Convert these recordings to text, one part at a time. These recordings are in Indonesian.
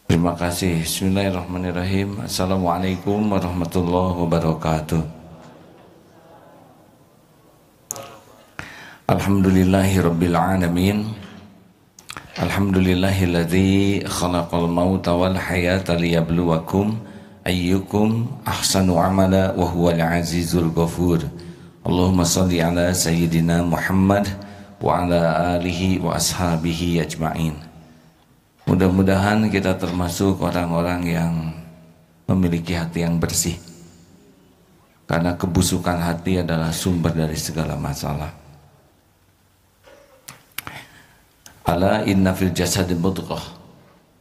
Terima kasih. Bismillahirrahmanirrahim. Assalamualaikum warahmatullahi wabarakatuh. Alhamdulillahirabbil alamin. Alhamdulillahilladzi khalaqal mauta wal hayata liyabluwakum ayyukum ahsanu amala wa huwal azizul ghafur. Allahumma shalli ala sayyidina Muhammad wa ala alihi wa ashabihi ajma'in. Mudah-mudahan kita termasuk orang-orang yang memiliki hati yang bersih, karena kebusukan hati adalah sumber dari segala masalah. Ala inna fil jasadi mudghah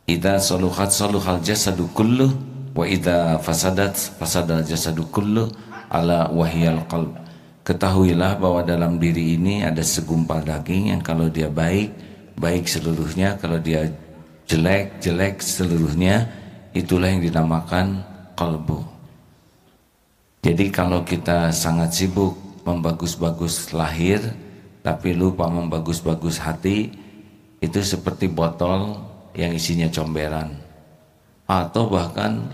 idza saluhat saluhal jasadu kulluh wa idza fasadat fasadal jasadu kulluh ala wahiyal qalb. Ketahuilah bahwa dalam diri ini ada segumpal daging yang kalau dia baik, baik seluruhnya, kalau dia jelek, jelek seluruhnya. Itulah yang dinamakan qalbu. Jadi kalau kita sangat sibuk membagus-bagus lahir tapi lupa membagus-bagus hati, itu seperti botol yang isinya comberan, atau bahkan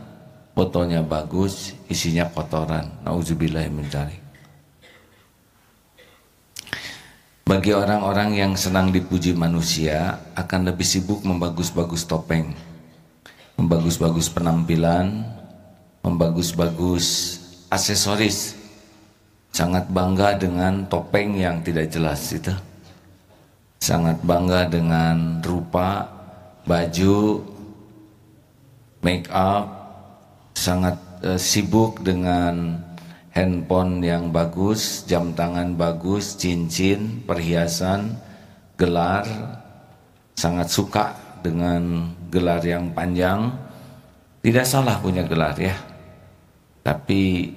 botolnya bagus isinya kotoran. Nauzubillahi min dzalik. Bagi orang-orang yang senang dipuji manusia akan lebih sibuk membagus-bagus topeng, membagus-bagus penampilan, membagus-bagus aksesoris. Sangat bangga dengan topeng yang tidak jelas itu. Sangat bangga dengan rupa, baju, make up. Sangat sibuk dengan handphone yang bagus, jam tangan bagus, cincin, perhiasan, gelar. Sangat suka dengan gelar yang panjang. Tidak salah punya gelar ya, tapi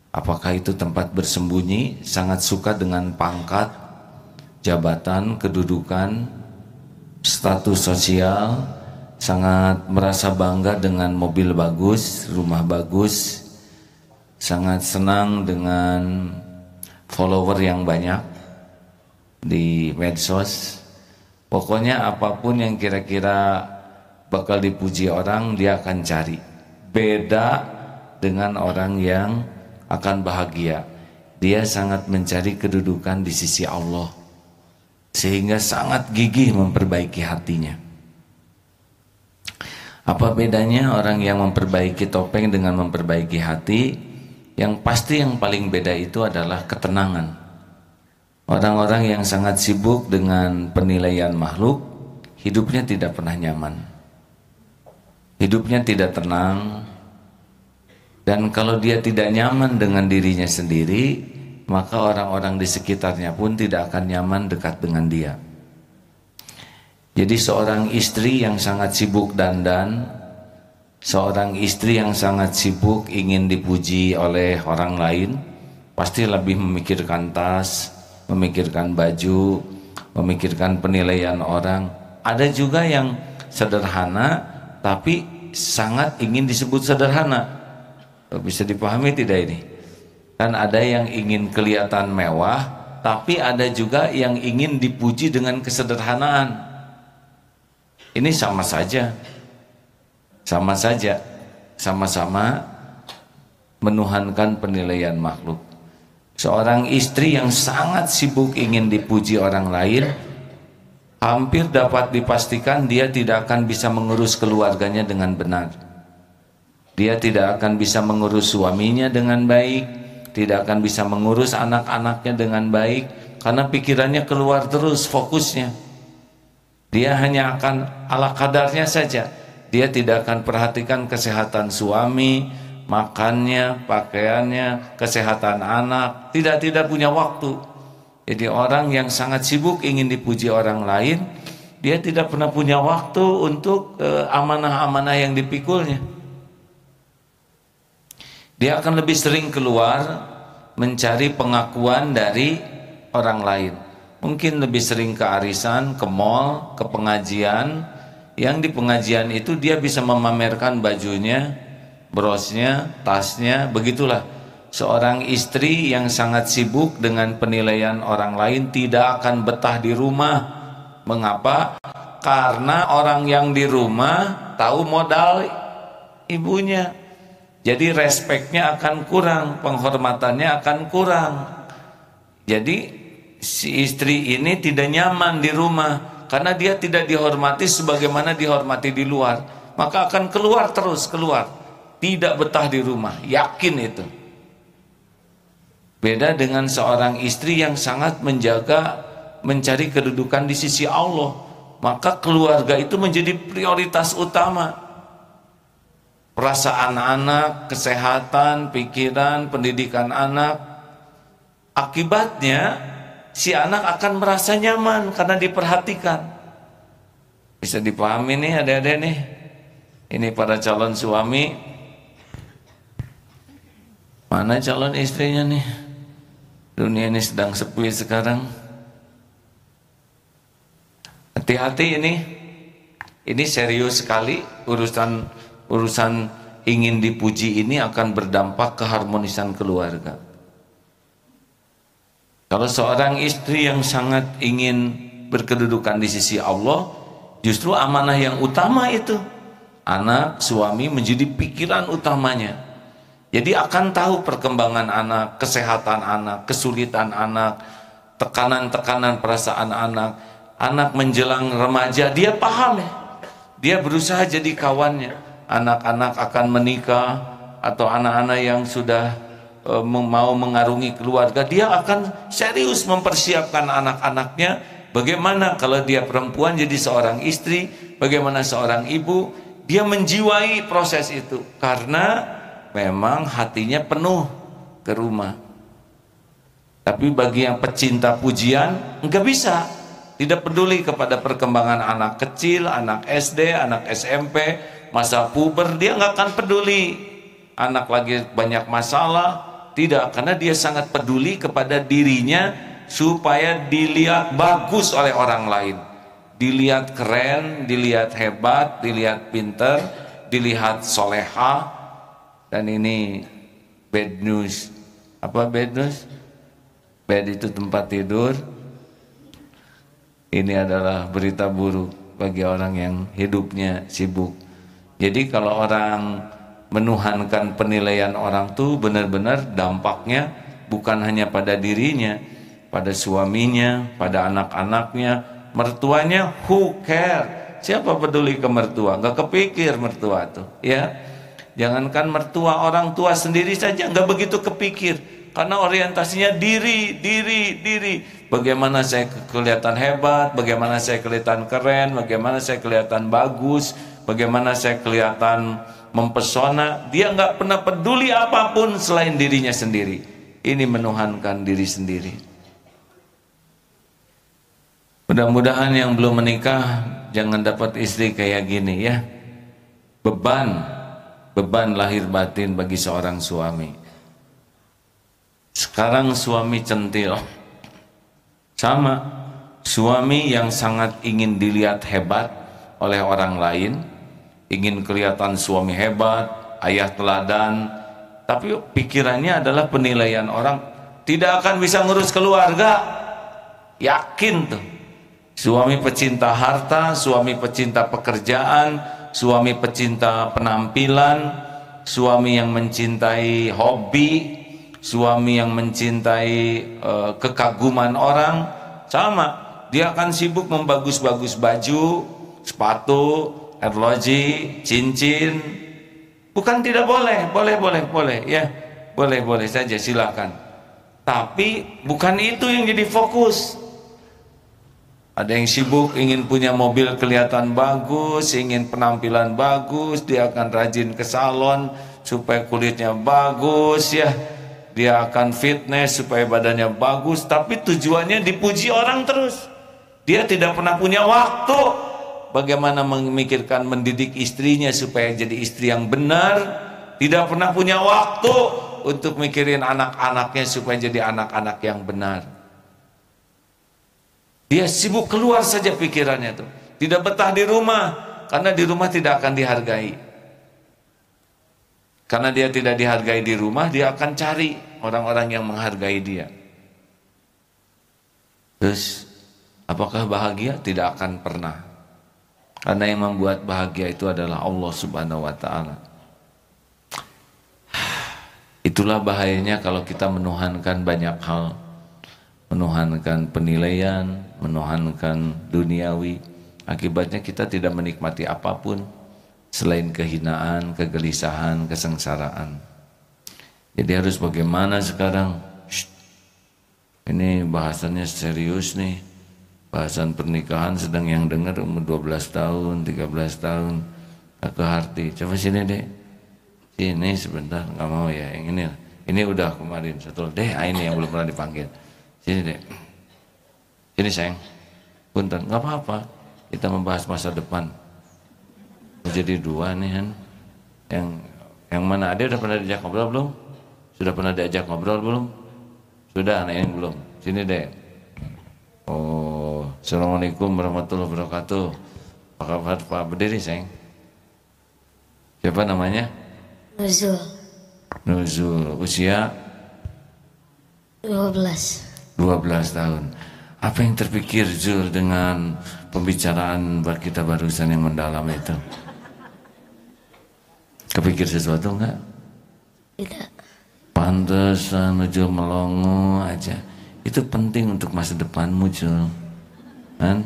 apakah itu tempat bersembunyi? Sangat suka dengan pangkat, jabatan, kedudukan, status sosial. Sangat merasa bangga dengan mobil bagus, rumah bagus. Sangat senang dengan follower yang banyak di medsos. Pokoknya apapun yang kira-kira bakal dipuji orang, dia akan cari. Beda dengan orang yang akan bahagia. Dia sangat mencari kedudukan di sisi Allah, sehingga sangat gigih memperbaiki hatinya. Apa bedanya orang yang memperbaiki topeng dengan memperbaiki hati? Yang pasti yang paling beda itu adalah ketenangan. Orang-orang yang sangat sibuk dengan penilaian makhluk, hidupnya tidak pernah nyaman. Hidupnya tidak tenang. Dan kalau dia tidak nyaman dengan dirinya sendiri, maka orang-orang di sekitarnya pun tidak akan nyaman dekat dengan dia. Jadi seorang istri yang sangat sibuk dandan, seorang istri yang sangat sibuk ingin dipuji oleh orang lain, pasti lebih memikirkan tas, memikirkan baju, memikirkan penilaian orang. Ada juga yang sederhana tapi sangat ingin disebut sederhana. Bisa dipahami tidak ini? Kan ada yang ingin kelihatan mewah, tapi ada juga yang ingin dipuji dengan kesederhanaan. Ini sama saja. Sama-sama menuhankan penilaian makhluk. Seorang istri yang sangat sibuk ingin dipuji orang lain, hampir dapat dipastikan dia tidak akan bisa mengurus keluarganya dengan benar. Dia tidak akan bisa mengurus suaminya dengan baik, tidak akan bisa mengurus anak-anaknya dengan baik, karena pikirannya keluar terus fokusnya. Dia hanya akan ala kadarnya saja. Dia tidak akan perhatikan kesehatan suami, makannya, pakaiannya, kesehatan anak. Tidak punya waktu. Jadi orang yang sangat sibuk ingin dipuji orang lain, dia tidak pernah punya waktu untuk amanah-amanah yang dipikulnya. Dia akan lebih sering keluar mencari pengakuan dari orang lain. Mungkin lebih sering ke arisan, ke mall, ke pengajian. Yang di pengajian itu dia bisa memamerkan bajunya, brosnya, tasnya, begitulah. Seorang istri yang sangat sibuk dengan penilaian orang lain tidak akan betah di rumah. Mengapa? Karena orang yang di rumah tahu modal ibunya. Jadi respeknya akan kurang, penghormatannya akan kurang. Jadi si istri ini tidak nyaman di rumah karena dia tidak dihormati sebagaimana dihormati di luar. Maka akan keluar terus, keluar. Tidak betah di rumah, yakin itu. Beda dengan seorang istri yang sangat menjaga, mencari kedudukan di sisi Allah, maka keluarga itu menjadi prioritas utama. Perasaan anak, kesehatan, pikiran, pendidikan anak. Akibatnya si anak akan merasa nyaman karena diperhatikan. Bisa dipahami nih adik-adik nih. Ini para calon suami. Mana calon istrinya nih? Dunia ini sedang sepi sekarang. Hati-hati ini. Ini serius sekali. Urusan ingin dipuji ini akan berdampak keharmonisan keluarga. Kalau seorang istri yang sangat ingin berkedudukan di sisi Allah, justru amanah yang utama itu. Anak, suami menjadi pikiran utamanya. Jadi akan tahu perkembangan anak, kesehatan anak, kesulitan anak, tekanan-tekanan perasaan anak. Anak menjelang remaja, dia paham ya. Dia berusaha jadi kawannya. Anak-anak akan menikah atau anak-anak yang sudah mau mengarungi keluarga, dia akan serius mempersiapkan anak-anaknya. Bagaimana kalau dia perempuan jadi seorang istri, bagaimana seorang ibu, dia menjiwai proses itu karena memang hatinya penuh ke rumah. Tapi bagi yang pecinta pujian, enggak bisa. Tidak peduli kepada perkembangan anak kecil, anak SD, anak SMP, masa puber, dia nggak akan peduli. Anak lagi banyak masalah, tidak, karena dia sangat peduli kepada dirinya supaya dilihat bagus oleh orang lain, dilihat keren, dilihat hebat, dilihat pinter, dilihat soleha. Dan ini bad news. Apa bad news? Bed itu tempat tidur. Ini adalah berita buruk bagi orang yang hidupnya sibuk. Jadi kalau orang menuhankan penilaian orang tuh benar-benar dampaknya bukan hanya pada dirinya, pada suaminya, pada anak-anaknya, mertuanya, who care? Siapa peduli ke mertua? Nggak kepikir mertua tuh, ya. Jangankan mertua, orang tua sendiri saja nggak begitu kepikir karena orientasinya diri. Bagaimana saya kelihatan hebat, bagaimana saya kelihatan keren, bagaimana saya kelihatan bagus, bagaimana saya kelihatan mempesona. Dia nggak pernah peduli apapun selain dirinya sendiri. Ini menuhankan diri sendiri. Mudah-mudahan yang belum menikah jangan dapat istri kayak gini ya. Beban lahir batin bagi seorang suami. Sekarang suami centil. Sama, suami yang sangat ingin dilihat hebat oleh orang lain, ingin kelihatan suami hebat, ayah teladan, tapi pikirannya adalah penilaian orang, tidak akan bisa ngurus keluarga. Yakin tuh. Suami pecinta harta, suami pecinta pekerjaan, suami pecinta penampilan, suami yang mencintai hobi, suami yang mencintai kekaguman orang. Sama, dia akan sibuk membagus-bagus baju, sepatu, arloji, cincin. Bukan tidak boleh, boleh ya, boleh saja, silakan. Tapi bukan itu yang jadi fokus. Ada yang sibuk ingin punya mobil kelihatan bagus, ingin penampilan bagus, dia akan rajin ke salon supaya kulitnya bagus ya. Dia akan fitness supaya badannya bagus, tapi tujuannya dipuji orang terus. Dia tidak pernah punya waktu bagaimana memikirkan mendidik istrinya supaya jadi istri yang benar. Tidak pernah punya waktu untuk mikirin anak-anaknya supaya jadi anak-anak yang benar. Dia sibuk keluar saja pikirannya tuh. Tidak betah di rumah, karena di rumah tidak akan dihargai. Karena dia tidak dihargai di rumah, dia akan cari orang-orang yang menghargai dia. Terus, apakah bahagia? Tidak akan pernah. Karena yang membuat bahagia itu adalah Allah Subhanahu wa taala. Itulah bahayanya kalau kita menuhankan banyak hal. Menuhankan penilaian, menuhankan duniawi. Akibatnya kita tidak menikmati apapun selain kehinaan, kegelisahan, kesengsaraan. Jadi harus bagaimana sekarang? Ini bahasannya serius nih. Bahasan pernikahan sedang yang dengar umur 12 tahun, 13 tahun. Aku Harti, coba sini deh. Sini sebentar, nggak mau ya, yang ini. Ini udah kemarin, satu deh, ini yang belum pernah dipanggil. Sini deh, sini sayang, punten, nggak apa-apa, kita membahas masa depan. Jadi dua nih kan, yang mana ada udah pernah diajak ngobrol belum? Sudah pernah diajak ngobrol belum? Sudah, anak yang belum. Sini deh. Oh, assalamualaikum warahmatullahi wabarakatuh. Apa kabar Pak? Berdiri sayang. Siapa namanya? Nuzul. Nuzul, usia 12 tahun. Apa yang terpikir Zul dengan pembicaraan kita barusan yang mendalam itu? Kepikir sesuatu enggak? Tidak. Pantesan Zul melongo aja. Itu penting untuk masa depanmu Zul. Kan?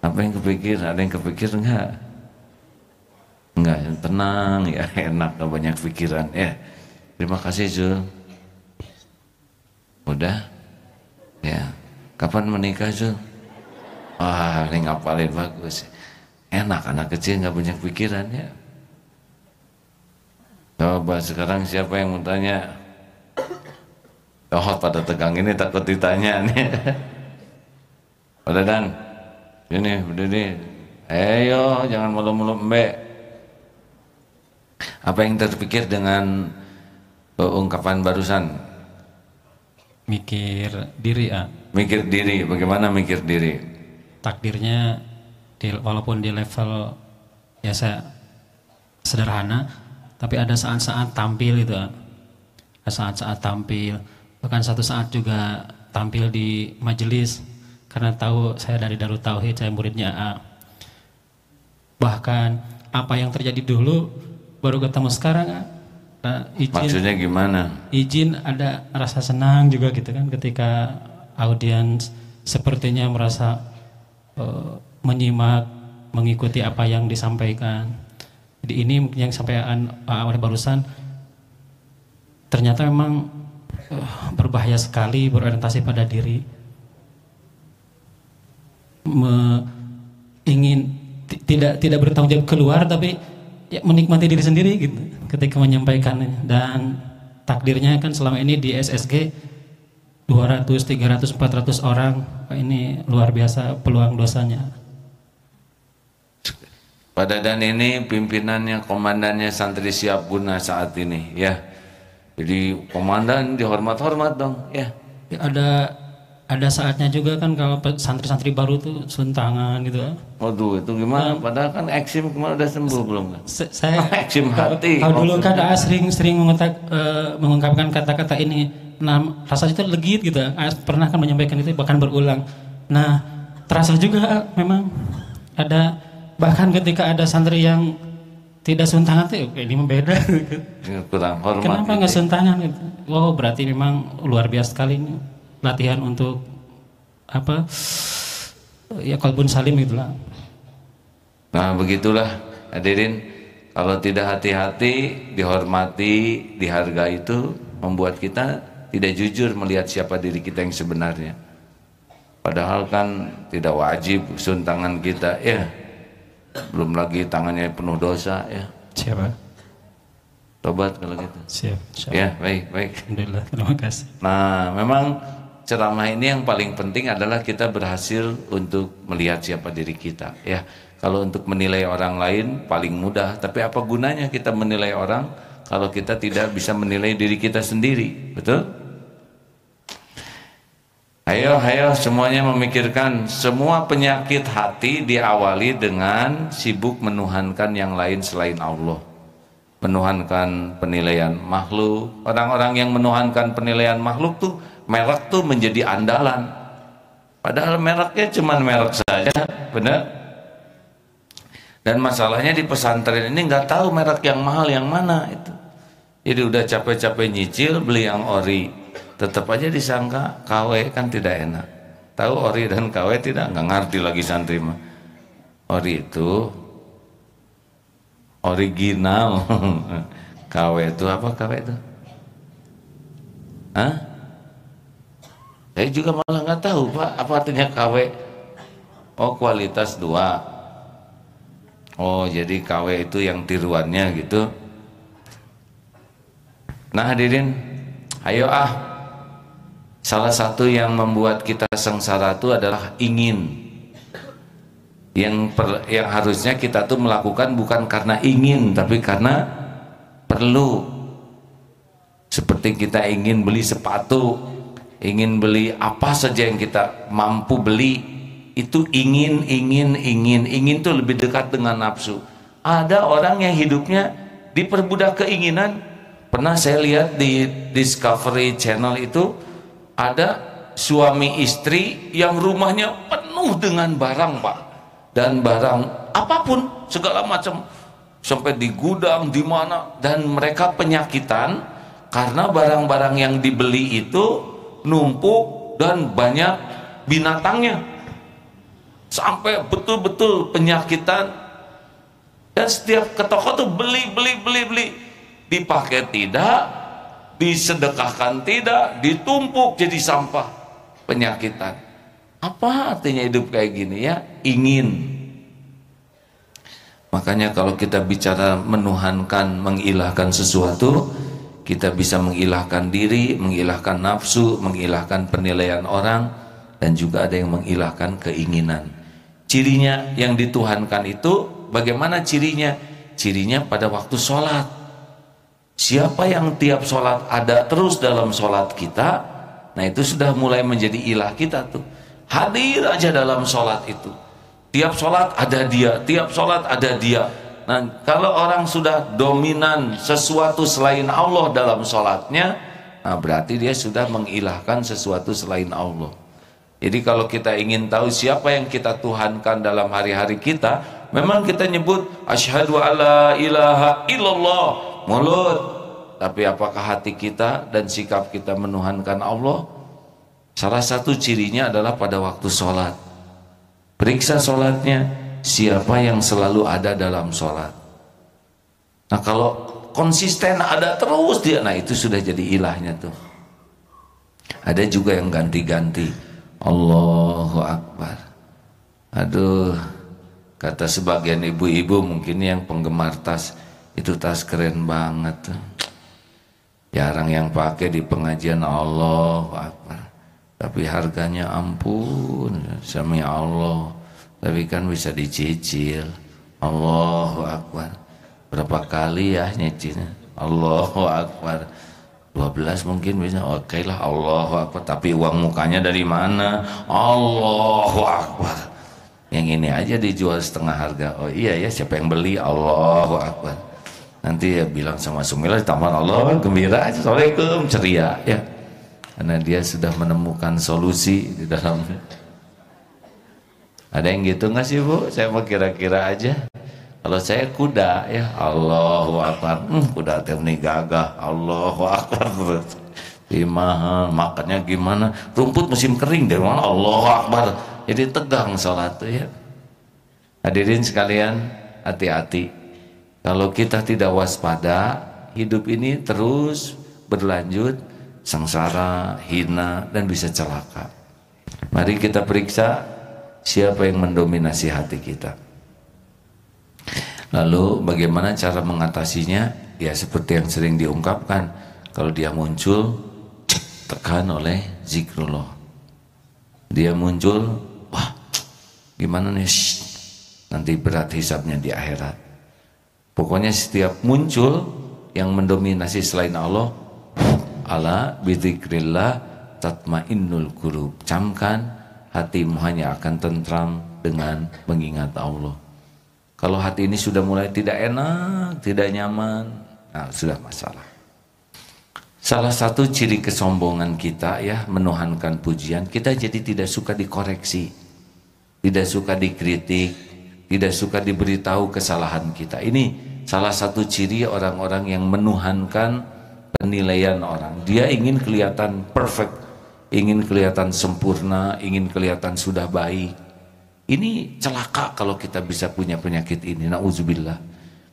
Apa yang kepikir? Ada yang kepikir enggak? Enggak, tenang ya, enak, gak banyak pikiran ya. Terima kasih Zul. Udah? Ya, kapan menikah Zul? Wah, ini ngapalin bagus. Enak, anak kecil nggak banyak pikiran ya. Coba sekarang siapa yang mau tanya? Oh, pada tegang ini takut ditanya nih. Udah Dan, ini berdiri. Ayo, jangan malu-malu mbak. Apa yang terpikir dengan ungkapan barusan? Mikir diri ya. Mikir diri, bagaimana mikir diri? Takdirnya walaupun di level ya saya sederhana, tapi ada saat-saat tampil gitu ya. Ada saat-saat tampil, bahkan satu saat juga tampil di majelis karena tahu saya dari Darut Tauhid, saya muridnya A. Bahkan apa yang terjadi dulu baru ketemu sekarang A. Nah, Maksudnya gimana? Izin ada rasa senang juga gitu kan ketika audiens sepertinya merasa menyimak, mengikuti apa yang disampaikan. Jadi ini yang sampaikan oleh barusan ternyata memang berbahaya sekali berorientasi pada diri. Tidak bertanggung jawab keluar tapi ya menikmati diri sendiri gitu ketika menyampaikannya. Dan takdirnya kan selama ini di SSG 200, 300, 400 orang, ini luar biasa peluang dosanya. Pada Dan ini pimpinannya, komandannya santri siap guna saat ini ya. Jadi komandan dihormat-hormat dong ya. Ya, ada saatnya juga kan kalau santri-santri baru tuh suntangan gitu. Waduh, itu gimana? Padahal kan eksim kemarin udah sembuh belum kan? Saya eksim hati. Kalau dulu kan sering mengungkapkan kata-kata ini, nah rasanya itu legit gitu. Pernah kan menyampaikan itu bahkan berulang. Nah terasa juga memang ada, bahkan ketika ada santri yang tidak suntangan tuh ini membeda. Kurang hormat. Kenapa nggak suntangan? Gitu? Wow, berarti memang luar biasa sekali ini. Latihan untuk apa ya, qalbun salim itulah. Nah begitulah hadirin, kalau tidak hati-hati, dihormati, dihargai itu membuat kita tidak jujur melihat siapa diri kita yang sebenarnya. Padahal kan tidak wajib suntangan kita ya, belum lagi tangannya penuh dosa ya. Siapa? Tobat kalau gitu. Siap. Ya baik. Alhamdulillah, terima kasih. Nah memang ceramah ini yang paling penting adalah kita berhasil untuk melihat siapa diri kita ya. Kalau untuk menilai orang lain paling mudah, tapi apa gunanya kita menilai orang kalau kita tidak bisa menilai diri kita sendiri, betul? Ayo semuanya memikirkan, semua penyakit hati diawali dengan sibuk menuhankan yang lain selain Allah. Menuhankan penilaian makhluk. Orang-orang yang menuhankan penilaian makhluk tuh merek tuh menjadi andalan. Padahal mereknya cuma merek saja, benar? Dan masalahnya di pesantren ini nggak tahu merek yang mahal yang mana itu. Jadi udah capek-capek nyicil beli yang ori, tetap aja disangka KW, kan tidak enak. Tahu ori dan KW tidak? Nggak ngerti lagi santri mah. Ori itu original. KW itu apa KW itu? Hah? Saya juga malah nggak tahu Pak, apa artinya KW? Oh, kualitas 2. Oh, jadi KW itu yang tiruannya gitu. Nah hadirin, ayo salah satu yang membuat kita sengsara itu adalah ingin. Yang harusnya kita tuh melakukan bukan karena ingin, tapi karena perlu. Seperti kita ingin beli sepatu, ingin beli apa saja yang kita mampu beli. Itu ingin tuh lebih dekat dengan nafsu. Ada orang yang hidupnya diperbudak keinginan. Pernah saya lihat di Discovery Channel itu ada suami istri yang rumahnya penuh dengan barang Pak, dan barang apapun segala macam, sampai di gudang di mana, dan mereka penyakitan karena barang-barang yang dibeli itu numpuk dan banyak binatangnya. Sampai betul-betul penyakitan. Dan setiap ke toko tuh beli, dipakai tidak, disedekahkan tidak, ditumpuk jadi sampah. Penyakitan. Apa artinya hidup kayak gini ya? Ingin. Makanya kalau kita bicara menuhankan, mengilahkan sesuatu, kita bisa mengilahkan diri, mengilahkan nafsu, mengilahkan penilaian orang, dan juga ada yang mengilahkan keinginan. Cirinya yang dituhankan itu bagaimana cirinya? Cirinya pada waktu sholat. Siapa yang tiap sholat ada terus dalam sholat kita, nah itu sudah mulai menjadi ilah kita tuh. Hadir aja dalam sholat itu. Tiap sholat ada dia, tiap sholat ada dia. Nah kalau orang sudah dominan sesuatu selain Allah dalam sholatnya, nah berarti dia sudah mengilahkan sesuatu selain Allah. Jadi kalau kita ingin tahu siapa yang kita tuhankan dalam hari-hari kita, memang kita nyebut asyhadu alla ilaha illallah mulut, tapi apakah hati kita dan sikap kita menuhankan Allah? Salah satu cirinya adalah pada waktu sholat. Periksa sholatnya, siapa yang selalu ada dalam sholat. Nah kalau konsisten ada terus dia, nah itu sudah jadi ilahnya tuh. Ada juga yang ganti-ganti. Allahu Akbar. Aduh, kata sebagian ibu-ibu mungkin yang penggemar tas, itu tas keren banget tuh. Jarang yang pakai di pengajian. Allahu Akbar. Tapi harganya ampun, sami Allah. Tapi kan bisa dicicil. Allahu Akbar. Berapa kali ya nyicilnya? Allahu Akbar. 12 mungkin bisa, oke lah, Allahu Akbar. Tapi uang mukanya dari mana? Allahu Akbar. Yang ini aja dijual setengah harga. Oh iya ya, siapa yang beli? Allahu Akbar. Nanti ya bilang sama Sumila di taman Allah, gembira aja, Assalamualaikum, ceria ya. Karena dia sudah menemukan solusi di dalam. Ada yang gitu nggak sih Bu? Saya mau kira-kira aja. Kalau saya kuda ya, Allahu Akbar. Kuda teh gagah, Allahu Akbar. Mahal, makannya gimana? Rumput musim kering deh, mana Allahu Akbar. Jadi tegang sholat tuh ya. Hadirin sekalian, hati-hati. Kalau kita tidak waspada, hidup ini terus berlanjut sengsara, hina, dan bisa celaka. Mari kita periksa siapa yang mendominasi hati kita. Lalu bagaimana cara mengatasinya? Ya seperti yang sering diungkapkan, kalau dia muncul tekan oleh zikrullah. Dia muncul, wah gimana nih? Nanti berat hisabnya di akhirat. Pokoknya setiap muncul yang mendominasi selain Allah, ala bidzikrillah tatmainnul qulub. Camkan, hatimu hanya akan tentram dengan mengingat Allah. Kalau hati ini sudah mulai tidak enak, tidak nyaman, nah sudah masalah. Salah satu ciri kesombongan kita ya, menuhankan pujian, kita jadi tidak suka dikoreksi, tidak suka dikritik, tidak suka diberitahu kesalahan kita. Ini salah satu ciri orang-orang yang menuhankan penilaian orang. Dia ingin kelihatan perfect, ingin kelihatan sempurna, ingin kelihatan sudah baik. Ini celaka kalau kita bisa punya penyakit ini, na'udzubillah.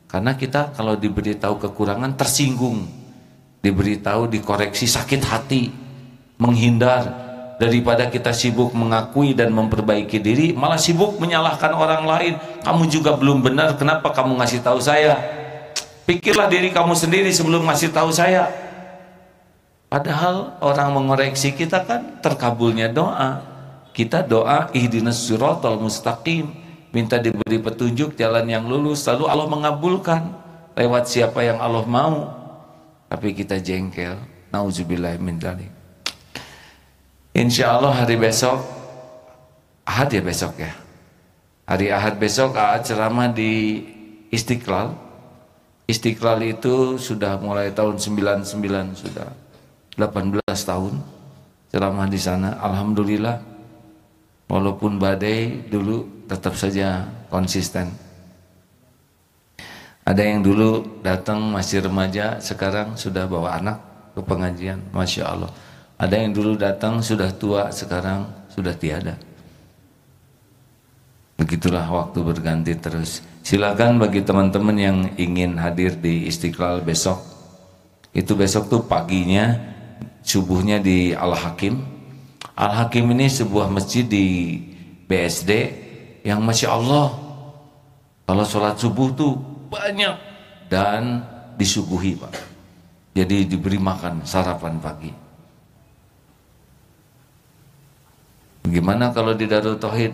Karena kita kalau diberitahu kekurangan tersinggung, diberitahu dikoreksi sakit hati, menghindar. Daripada kita sibuk mengakui dan memperbaiki diri, malah sibuk menyalahkan orang lain. Kamu juga belum benar, kenapa kamu ngasih tahu saya? Pikirlah diri kamu sendiri sebelum ngasih tahu saya. Padahal orang mengoreksi kita kan terkabulnya doa. Kita doa ihdinas siratal mustaqim, minta diberi petunjuk jalan yang lurus, lalu Allah mengabulkan lewat siapa yang Allah mau. Tapi kita jengkel. Nauzubillah min dzalik. Insya Allah hari besok, Ahad ya besok ya, hari Ahad besok ceramah di Istiqlal. Istiqlal itu sudah mulai tahun 99, sudah 18 tahun ceramah di sana. Alhamdulillah, walaupun badai dulu tetap saja konsisten. Ada yang dulu datang masih remaja, sekarang sudah bawa anak ke pengajian, Masya Allah. Ada yang dulu datang sudah tua, sekarang sudah tiada. Begitulah waktu berganti terus. Silakan bagi teman-teman yang ingin hadir di Istiqlal besok. Itu besok tuh paginya, subuhnya di Al-Hakim. Al-Hakim ini sebuah masjid di BSD yang Masya Allah, kalau sholat subuh tuh banyak dan disuguhi Pak. Jadi diberi makan sarapan pagi. Gimana kalau di Darul Tauhid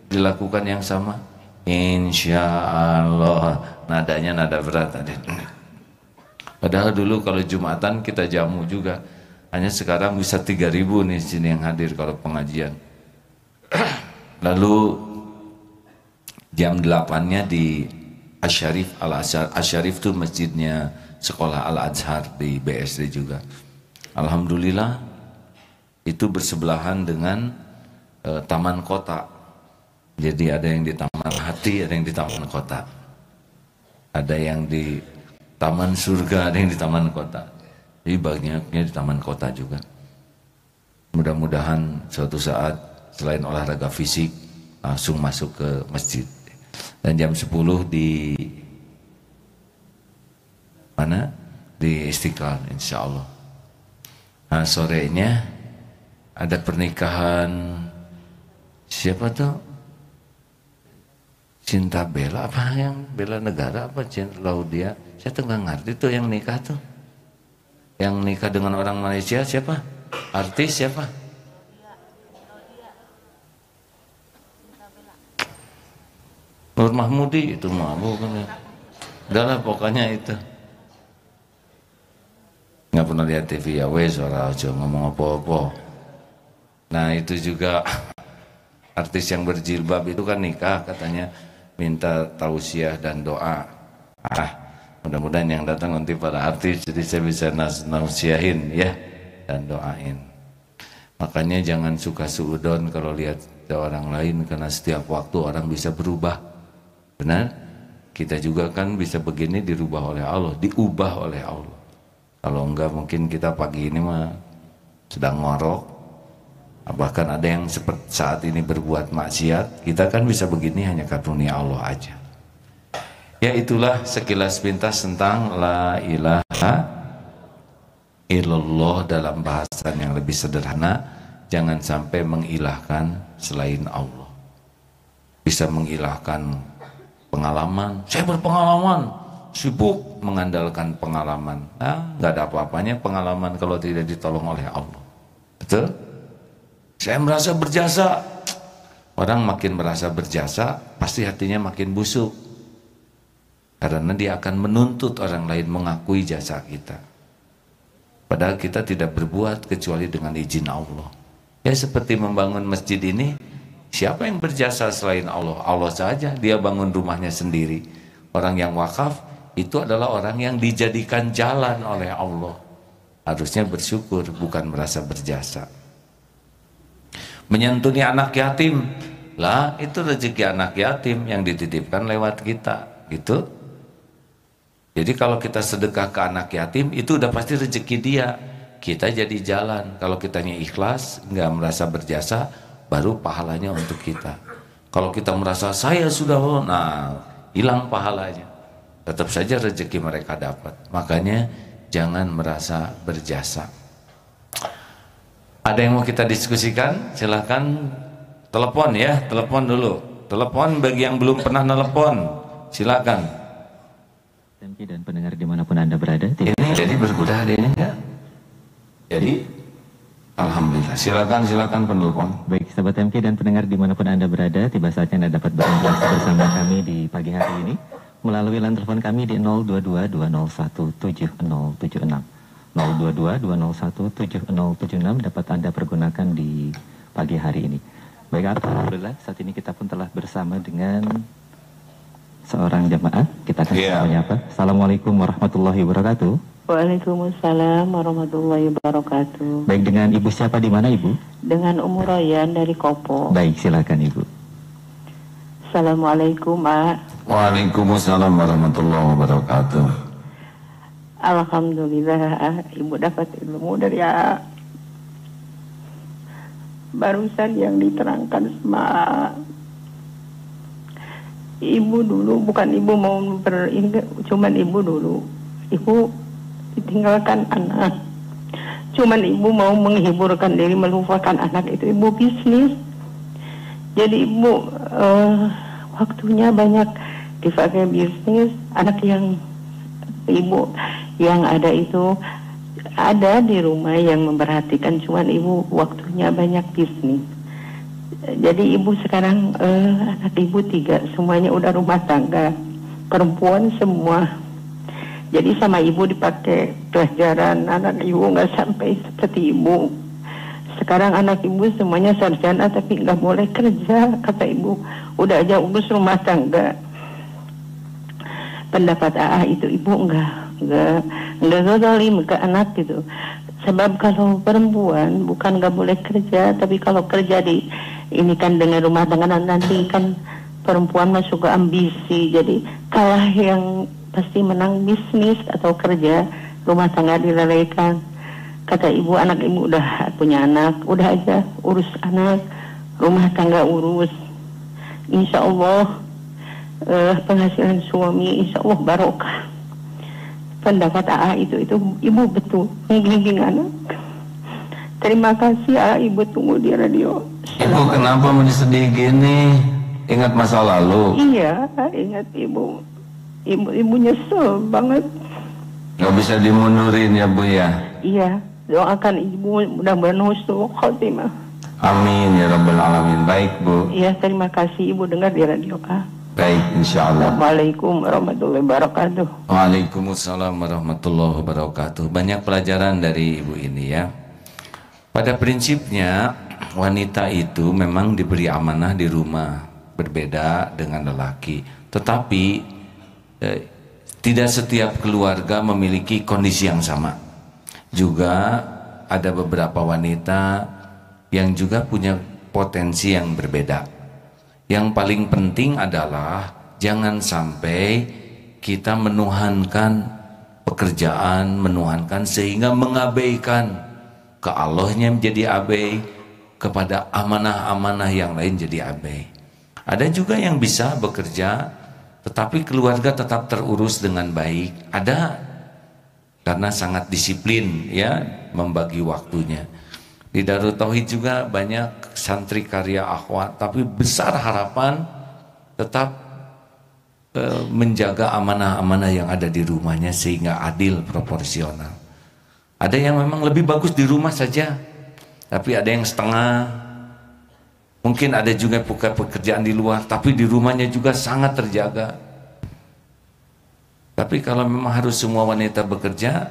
dilakukan yang sama? Insya Allah. Nadanya nada berat tadi. Padahal dulu kalau Jumatan kita jamu juga. Hanya sekarang bisa 3.000 nih sini yang hadir kalau pengajian. Lalu jam 8-nya di Asyarif, Asyarif itu masjidnya sekolah Al-Azhar di BSD juga. Alhamdulillah itu bersebelahan dengan taman kota. Jadi ada yang di Taman Hati, ada yang di Taman Kota. Ada yang di Taman Surga, ada yang di Taman Kota. Jadi banyaknya di Taman Kota juga. Mudah-mudahan suatu saat selain olahraga fisik langsung masuk ke masjid. Dan jam 10 di mana? Di Istiqlal insya Allah. Nah, sorenya ada pernikahan siapa tuh? Cinta Bella apa yang Bella Negara apa Cinta Laudia? Saya tuh nggak ngerti tuh yang nikah tuh. Yang nikah dengan orang Malaysia siapa? Artis siapa? Nur Mahmudi itu mah bukan. Udahlah pokoknya itu. Nggak pernah lihat TV ya wes ora aja ngomong apa-apa. Nah itu juga artis yang berjilbab itu kan nikah katanya minta tausiah dan doa. Mudah-mudahan yang datang nanti para artis jadi saya bisa nausiahin ya dan doain. Makanya jangan suka suudon kalau lihat orang lain karena setiap waktu orang bisa berubah. Benar? Kita juga kan bisa begini dirubah oleh Allah, diubah oleh Allah. Kalau enggak mungkin kita pagi ini mah sedang ngorok. Bahkan ada yang seperti saat ini berbuat maksiat. Kita kan bisa begini hanya karunia Allah aja. Ya itulah sekilas pintas tentang la ilaha illallah dalam bahasan yang lebih sederhana. Jangan sampai mengilahkan selain Allah. Bisa mengilahkan pengalaman. Saya berpengalaman, sibuk mengandalkan pengalaman. Nggak ada apa-apanya pengalaman kalau tidak ditolong oleh Allah. Betul? Saya merasa berjasa. Orang makin merasa berjasa, pasti hatinya makin busuk. Karena dia akan menuntut orang lain mengakui jasa kita. Padahal kita tidak berbuat kecuali dengan izin Allah. Ya seperti membangun masjid ini, siapa yang berjasa selain Allah? Allah saja, dia bangun rumahnya sendiri. Orang yang wakaf, itu adalah orang yang dijadikan jalan oleh Allah. Harusnya bersyukur, bukan merasa berjasa. Menyantuni anak yatim, Lah itu rezeki anak yatim yang dititipkan lewat kita, gitu. Jadi kalau kita sedekah ke anak yatim itu udah pasti rezeki dia. Kita jadi jalan. Kalau kitanya ikhlas, nggak merasa berjasa, baru pahalanya untuk kita. Kalau kita merasa saya sudah, nah hilang pahalanya. Tetap saja rezeki mereka dapat. Makanya jangan merasa berjasa. Ada yang mau kita diskusikan? Silahkan telepon ya, telepon dulu. Telepon bagi yang belum pernah telepon, silakan. TMK dan pendengar dimanapun Anda berada. Ini jadi berbudah hari ini enggak? Jadi, alhamdulillah. Silakan penelpon. Baik, sahabat TMK dan pendengar dimanapun Anda berada, tiba saatnya Anda dapat berinteraksi bersama kami di pagi hari ini melalui line telepon kami di 022-201-7076. 022-201-7076 dapat Anda pergunakan di pagi hari ini. Baik, alhamdulillah saat ini kita pun telah bersama dengan seorang jamaah. Kita akan menyapa. Assalamualaikum warahmatullahi wabarakatuh. Waalaikumsalam warahmatullahi wabarakatuh. Baik, dengan Ibu siapa, di mana Ibu? Dengan Umu Royan dari Kopo. Baik, silakan Ibu. Assalamualaikum, Mak. Waalaikumsalam warahmatullahi wabarakatuh. Alhamdulillah, Ibu dapat ilmu dari barusan yang diterangkan sama Ibu dulu. Bukan Ibu mau cuman Ibu dulu. Ibu ditinggalkan anak. Cuman Ibu mau menghiburkan diri, melupakan anak itu. Ibu bisnis. Jadi Ibu waktunya banyak dipakai bisnis. Anak yang Ibu yang ada itu ada di rumah yang memperhatikan, cuman Ibu waktunya banyak bisnis. Jadi Ibu sekarang anak Ibu 3 semuanya udah rumah tangga, perempuan semua. Jadi sama Ibu dipakai pelajaran, anak Ibu nggak sampai seperti Ibu. Sekarang anak Ibu semuanya sarjana tapi nggak boleh kerja, kata Ibu. Udah aja urus rumah tangga. Pendapat itu Ibu enggak zalim ke anak gitu. Sebab kalau perempuan bukan nggak boleh kerja, tapi kalau kerja ini kan dengan rumah tangga nanti kan perempuan masuk ke ambisi. Jadi kalah yang pasti menang bisnis atau kerja, rumah tangga dilelehkan. Kata Ibu, anak Ibu udah punya anak, udah aja urus anak, rumah tangga urus. Insya Allah penghasilan suami insya Allah barokah. Pendapat itu Ibu betul membimbing anak. Terima kasih Ibu, tunggu di radio. Ibu kenapa sedih gini? Ingat masa lalu? Iya, ingat Ibu. Ibu nyesel banget. Gak bisa dimundurin ya Bu ya? Iya, doakan Ibu mudah-mudahan husnul khotimah. Amin ya rabbal alamin. Baik Bu. Iya, terima kasih Ibu dengar di radio Baik, insya Allah. Assalamualaikum warahmatullahi wabarakatuh. Waalaikumsalam warahmatullahi wabarakatuh. Banyak pelajaran dari Ibu ini ya. Pada prinsipnya wanita itu memang diberi amanah di rumah, berbeda dengan lelaki. Tetapi tidak setiap keluarga memiliki kondisi yang sama. Juga ada beberapa wanita yang juga punya potensi yang berbeda. Yang paling penting adalah jangan sampai kita menuhankan pekerjaan, menuhankan sehingga mengabaikan ke Allahnya menjadi abai, kepada amanah-amanah yang lain jadi abai. Ada juga yang bisa bekerja tetapi keluarga tetap terurus dengan baik. Ada karena sangat disiplin ya membagi waktunya. Di Darut Tauhid juga banyak santri karya akhwat, tapi besar harapan tetap menjaga amanah-amanah yang ada di rumahnya sehingga adil, proporsional. Ada yang memang lebih bagus di rumah saja, tapi ada yang setengah. Mungkin ada juga pekerjaan di luar, tapi di rumahnya juga sangat terjaga. Tapi kalau memang harus semua wanita bekerja,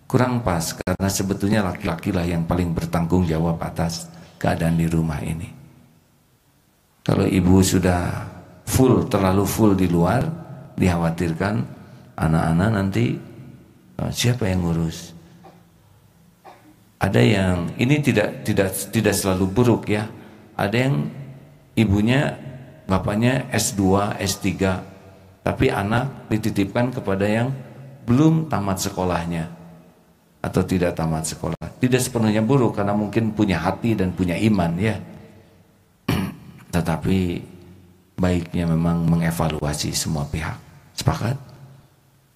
kurang pas, karena sebetulnya laki-laki lah yang paling bertanggung jawab atas keadaan di rumah ini. Kalau ibu sudah terlalu full di luar, dikhawatirkan anak-anak nanti siapa yang ngurus. Ada yang ini tidak selalu buruk ya. Ada yang ibunya, bapaknya S2, S3, tapi anak dititipkan kepada yang belum tamat sekolahnya atau tidak tamat sekolah. Tidak sepenuhnya buruk karena mungkin punya hati dan punya iman ya. Tetapi baiknya memang mengevaluasi semua pihak. Sepakat?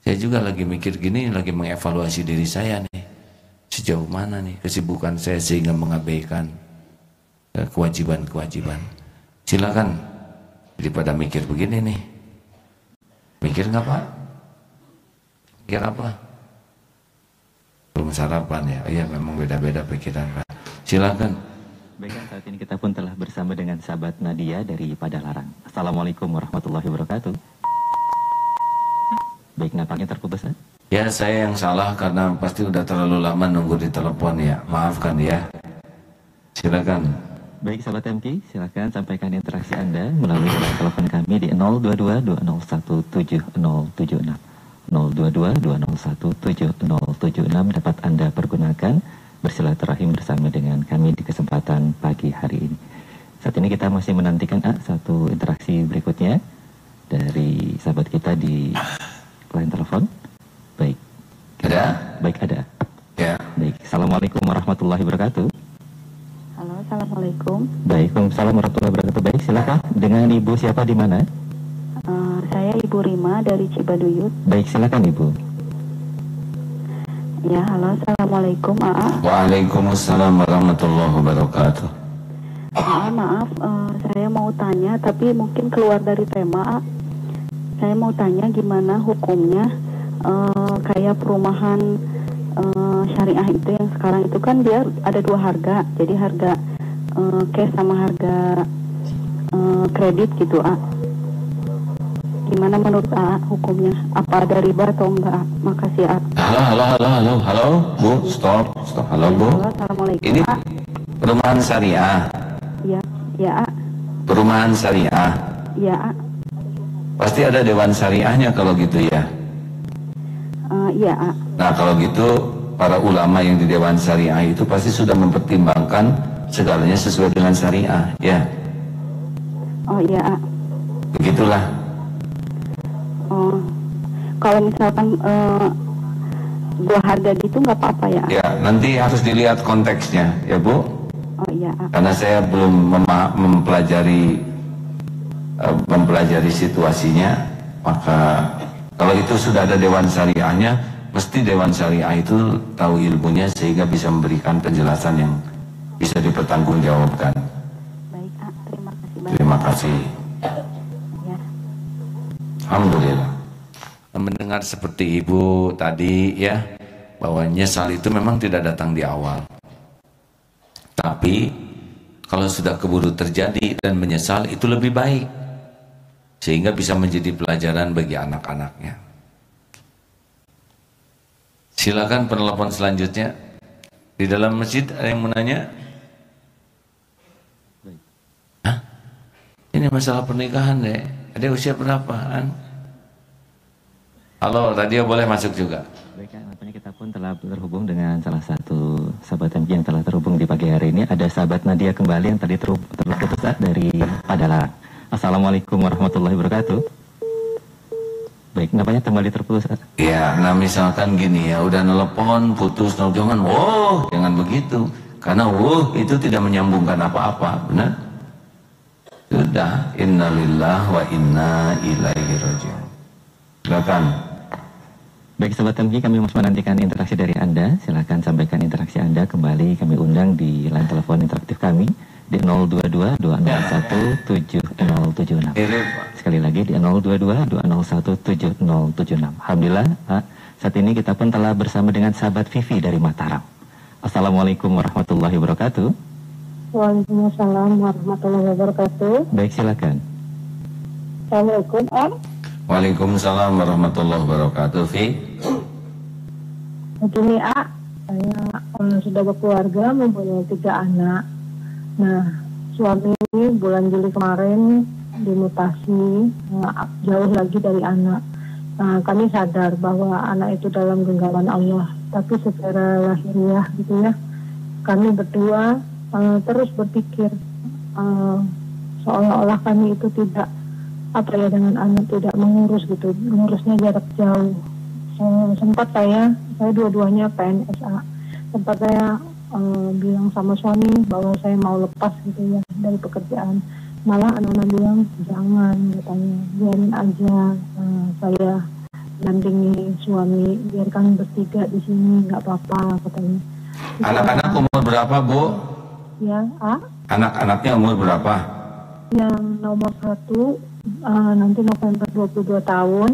Saya juga lagi mikir gini, lagi mengevaluasi diri saya nih. Sejauh mana nih kesibukan saya sehingga mengabaikan kewajiban-kewajiban. Silakan, daripada mikir begini nih. Mikir nggak Pak? Mikir apa? Belum sarapan ya? Iya memang beda-beda pikiran Pak. Silakan. Baiklah, saat ini kita pun telah bersama dengan sahabat Nadia dari Padalarang. Assalamualaikum warahmatullahi wabarakatuh. Baik, nampaknya terputus. Ya saya yang salah karena pasti udah terlalu lama nunggu di telepon ya. Maafkan ya. Silakan. Baik sahabat MK, silakan sampaikan interaksi Anda melalui telepon kami di 022-201-7076. 022-201-7076 dapat Anda pergunakan bersilaturahim bersama dengan kami di kesempatan pagi hari ini. Saat ini kita masih menantikan satu interaksi berikutnya dari sahabat kita di line telepon. Baik. Ada? Baik, ada. Ya. Baik. Assalamualaikum warahmatullahi wabarakatuh. Halo, assalamualaikum. Baik, waalaikumsalam warahmatullahi wabarakatuh. Baik, silakan. Dengan Ibu siapa di mana? Saya Ibu Rima dari Cibaduyut. Baik, silakan Ibu. Ya, halo, assalamualaikum. Waalaikumsalam warahmatullahi wabarakatuh. Maaf, saya mau tanya, tapi mungkin keluar dari tema. Saya mau tanya gimana hukumnya kayak perumahan syariah itu yang sekarang itu kan dia ada dua harga, jadi harga cash sama harga kredit gitu Gimana menurut hukumnya? Apa ada riba atau enggak? Makasih Halo, Bu, stop, halo Bu. Halo, assalamualaikum. Ini perumahan syariah. Ya. Perumahan syariah. Ya. Pasti ada dewan syariahnya kalau gitu ya. Iya. Nah kalau gitu para ulama yang di dewan syariah itu pasti sudah mempertimbangkan segalanya sesuai dengan syariah, ya. Oh iya. Begitulah. Oh, kalau misalkan dua harga gitu nggak apa-apa ya? Ya, nanti harus dilihat konteksnya, ya Bu. Oh iya. Karena saya belum mempelajari situasinya, maka kalau itu sudah ada dewan syariahnya, mesti dewan syariah itu tahu ilmunya sehingga bisa memberikan penjelasan yang bisa dipertanggungjawabkan. Baik, terima kasih banyak. Terima kasih. Ya. Alhamdulillah. Mendengar seperti Ibu tadi ya, bahwa nyesal itu memang tidak datang di awal. Tapi kalau sudah keburu terjadi dan menyesal itu lebih baik, sehingga bisa menjadi pelajaran bagi anak-anaknya. Silakan penelpon selanjutnya. Di dalam masjid ada yang mau nanya? Hah? Ini masalah pernikahan deh. Ada usia berapaan? Halo, radio boleh masuk juga. Baik, nampaknya kita pun telah terhubung dengan salah satu sahabat MG yang telah terhubung di pagi hari ini. Ada sahabat Nadia kembali yang tadi terputus dari Padalarang. Assalamualaikum warahmatullahi wabarakatuh. Baik, nampaknya kembali terputus. Ya, nah misalkan gini ya, udah nelpon putus, jangan begitu. Karena itu tidak menyambungkan apa-apa, benar? Sudah, innalillah wa inna ilaihi raji'un. Silakan. Baik sahabat MG, kami masih menantikan interaksi dari Anda. Silakan sampaikan interaksi Anda kembali kami undang di line telepon interaktif kami di 022-201-7076. Sekali lagi di 022-201-7076. Alhamdulillah, saat ini kita pun telah bersama dengan sahabat Vivi dari Mataram. Assalamualaikum warahmatullahi wabarakatuh. Waalaikumsalam warahmatullahi wabarakatuh. Baik, silakan. Assalamualaikum. Waalaikumsalam warahmatullahi wabarakatuh. Fi. Begini saya sudah berkeluarga, mempunyai 3 anak. Nah, suami bulan Juli kemarin dimutasi, jauh lagi dari anak. Nah, kami sadar bahwa anak itu dalam genggaman Allah, tapi secara lahiriah gitu ya, kami berdua terus berpikir seolah-olah kami itu tidak dengan anak tidak mengurus gitu, mengurusnya jarak jauh. Sempat saya dua-duanya PNS, sempat saya bilang sama suami bahwa saya mau lepas gitu ya dari pekerjaan. Malah anak-anak bilang jangan, katanya biarin aja, saya dampingi suami, biarkan bertiga di sini, nggak apa-apa, katanya. Anak-anak umur berapa, Bu? Ya, Anak-anaknya umur berapa? Yang nomor 1 nanti November 22 tahun,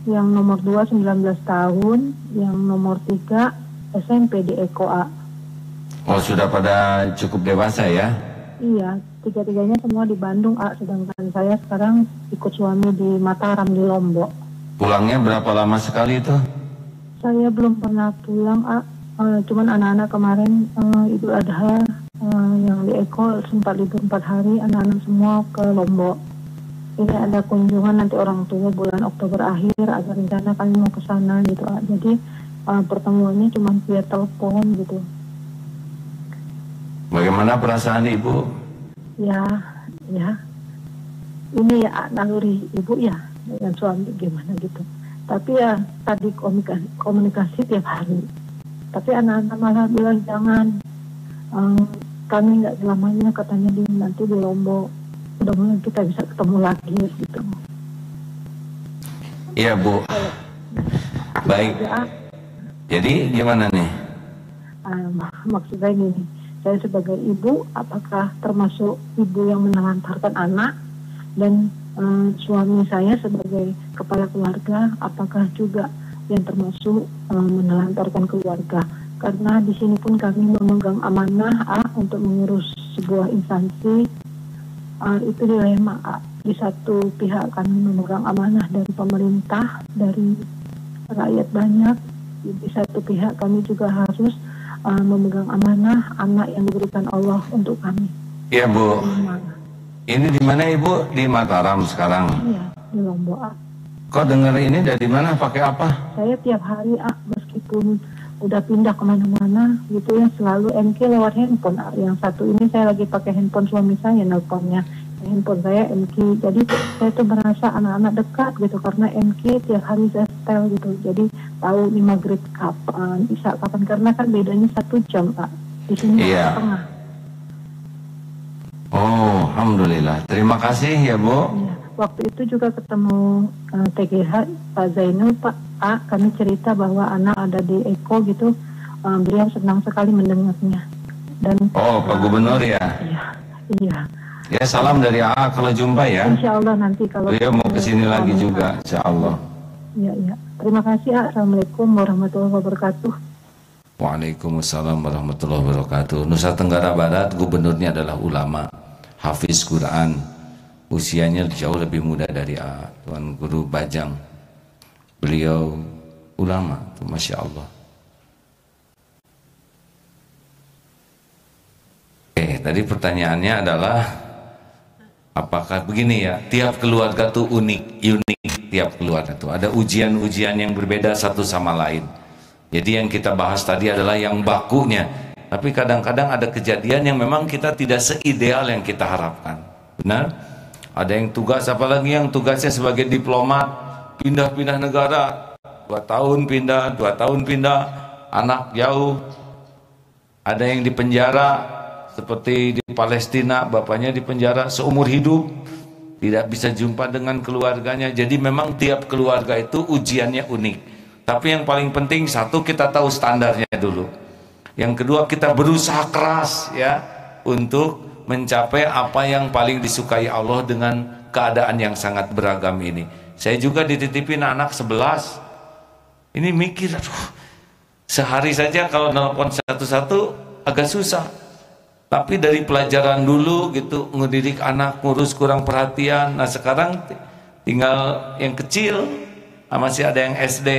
yang nomor 2 19 tahun, yang nomor 3 SMP di Eko A. Oh, sudah pada cukup dewasa ya? Iya, tiga-tiganya semua di Bandung, sedangkan saya sekarang ikut suami di Mataram di Lombok. Pulangnya berapa lama sekali itu? Saya belum pernah pulang, cuman anak-anak kemarin Idul Adha yang di Eko sempat libur 4 hari, anak-anak semua ke Lombok. Ini ada kunjungan nanti orang tua bulan Oktober akhir, ada rencana kami mau ke sana gitu. Jadi pertemuannya cuma via telepon gitu. Bagaimana perasaan Ibu? Ya, ini ya naluri Ibu ya dengan suami gimana gitu. Tapi ya tadi komunikasi tiap hari. Tapi anak-anak malah bilang jangan, kami nggak selamanya katanya nanti di Lombok. Mudah-mudahan kita bisa ketemu lagi gitu. Iya, Bu. Baik. Jadi gimana nih? Maksud saya gini, saya sebagai ibu, apakah termasuk ibu yang menelantarkan anak, dan suami saya sebagai kepala keluarga, apakah juga yang termasuk menelantarkan keluarga? Karena di sini pun kami memegang amanah untuk mengurus sebuah instansi. Itu dilema, di satu pihak kami memegang amanah dari pemerintah, dari rakyat banyak, di satu pihak kami juga harus memegang amanah anak yang diberikan Allah untuk kami. Iya, Bu. Ini di mana Ibu? Di Mataram sekarang? Iya, di Lombok. Kok dengar ini dari mana? Pakai apa? Saya tiap hari meskipun udah pindah kemana-mana gitu ya, selalu MK lewat handphone. Yang satu ini saya lagi pakai handphone suami saya, nelponnya handphone saya MK. Jadi saya tuh merasa anak-anak dekat gitu, karena MK tiap hari saya setel gitu. Jadi tahu nih maghrib kapan, isya kapan, karena kan bedanya 1 jam di sini setengah. Oh, alhamdulillah. Terima kasih ya, Bu. Iya. Waktu itu juga ketemu TGH Pak Zainul, kami cerita bahwa anak ada di Eko gitu, beliau senang sekali mendengarnya. Dan Pak Gubernur ya? Iya. Ya, salam dari AA kalau jumpa ya. Insya Allah nanti kalau beliau mau kesini lagi juga, insya Allah. Iya. Terima kasih. Assalamualaikum warahmatullahi wabarakatuh. Waalaikumsalam warahmatullahi wabarakatuh. Nusa Tenggara Barat gubernurnya adalah ulama, hafiz Quran. Usianya jauh lebih muda dari Tuan Guru Bajang. Beliau ulama, Masya Allah. Tadi pertanyaannya adalah, apakah begini ya, tiap keluarga tuh unik, tiap keluarga tuh ada ujian-ujian yang berbeda satu sama lain. Jadi yang kita bahas tadi adalah yang bakunya, tapi kadang-kadang ada kejadian yang memang kita tidak seideal yang kita harapkan. Benar? Ada yang tugas, apalagi yang tugasnya sebagai diplomat, pindah-pindah negara, 2 tahun pindah, 2 tahun pindah, anak jauh. Ada yang di penjara, seperti di Palestina, bapaknya di penjara seumur hidup, tidak bisa jumpa dengan keluarganya. Jadi memang tiap keluarga itu ujiannya unik. Tapi yang paling penting, satu, kita tahu standarnya dulu. Yang kedua, kita berusaha keras ya untuk mencapai apa yang paling disukai Allah dengan keadaan yang sangat beragam ini. Saya juga dititipin anak 11. Ini mikir, sehari saja kalau nelpon satu-satu agak susah. Tapi dari pelajaran dulu gitu, ngedidik anak, ngurus kurang perhatian. Nah sekarang tinggal yang kecil, masih ada yang SD.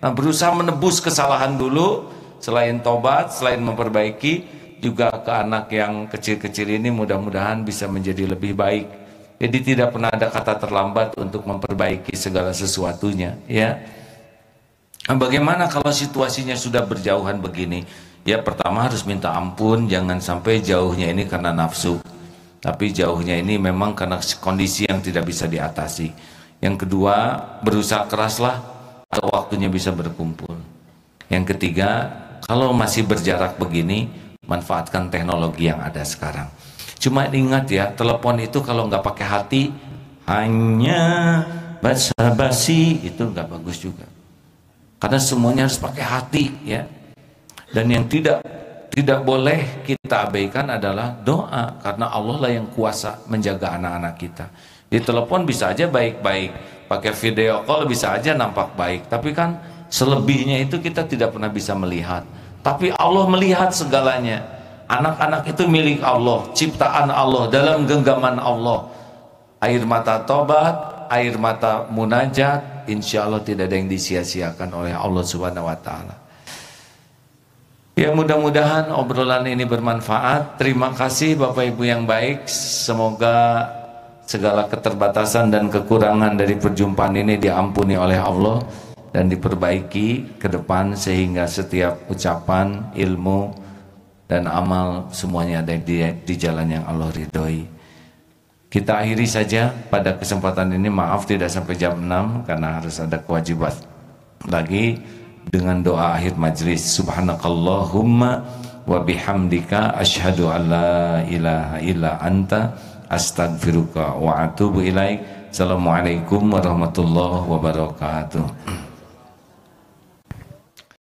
Nah berusaha menebus kesalahan dulu, selain tobat, selain memperbaiki, juga ke anak yang kecil-kecil ini mudah-mudahan bisa menjadi lebih baik. Jadi tidak pernah ada kata terlambat untuk memperbaiki segala sesuatunya ya. Nah, bagaimana kalau situasinya sudah berjauhan begini? Ya pertama harus minta ampun, jangan sampai jauhnya ini karena nafsu. Tapi jauhnya ini memang karena kondisi yang tidak bisa diatasi. Yang kedua, berusaha keraslah kalau waktunya bisa berkumpul. Yang ketiga, kalau masih berjarak begini, manfaatkan teknologi yang ada sekarang. Cuma ingat ya, telepon itu kalau nggak pakai hati, hanya basa-basi, itu nggak bagus juga. Karena semuanya harus pakai hati ya. Dan yang tidak boleh kita abaikan adalah doa, karena Allah lah yang kuasa menjaga anak-anak kita. Di telepon bisa aja baik-baik, pakai video call bisa aja nampak baik, tapi kan selebihnya itu kita tidak pernah bisa melihat. Tapi Allah melihat segalanya. Anak-anak itu milik Allah, ciptaan Allah, dalam genggaman Allah. Air mata tobat, air mata munajat, insya Allah tidak ada yang disia-siakan oleh Allah Subhanahu wa Ta'ala. Ya, mudah-mudahan obrolan ini bermanfaat. Terima kasih Bapak Ibu yang baik. Semoga segala keterbatasan dan kekurangan dari perjumpaan ini diampuni oleh Allah dan diperbaiki ke depan, sehingga setiap ucapan, ilmu dan amal semuanya ada di jalan yang Allah ridhoi. Kita akhiri saja pada kesempatan ini. Maaf tidak sampai jam 6 karena harus ada kewajiban lagi, dengan doa akhir majlis. Subhanakallahumma wa bihamdika asyhadu an la ilaha illa anta astaghfiruka wa atubu ilaik. Assalamualaikum warahmatullahi wabarakatuh.